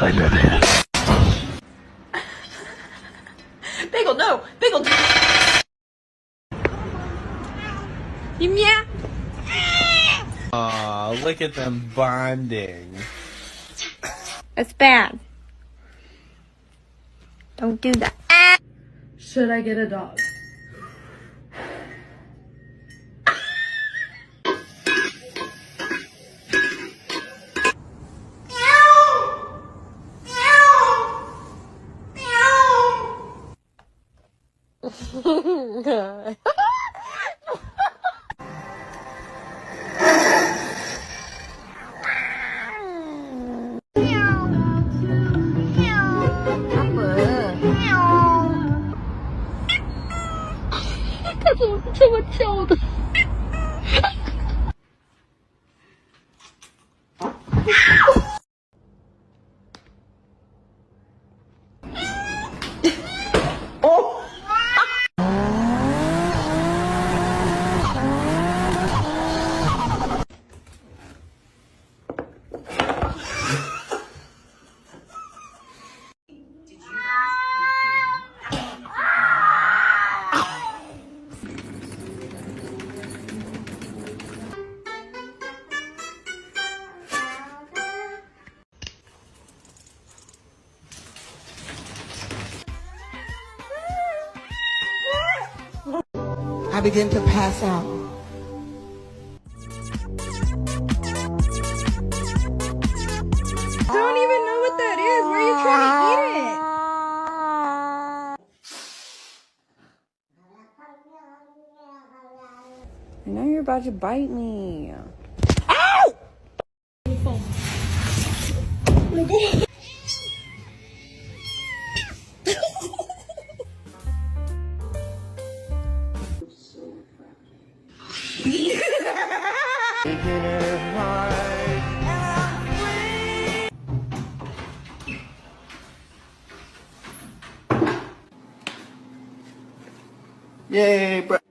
I bet it. Bagel, no! Bagel! You meow! Aw, look at them bonding. That's bad. Don't do that. Should I get a dog? I begin to pass out. I don't even know what that is. Where are you trying to eat it? I know you're about to bite me. Yay, bro.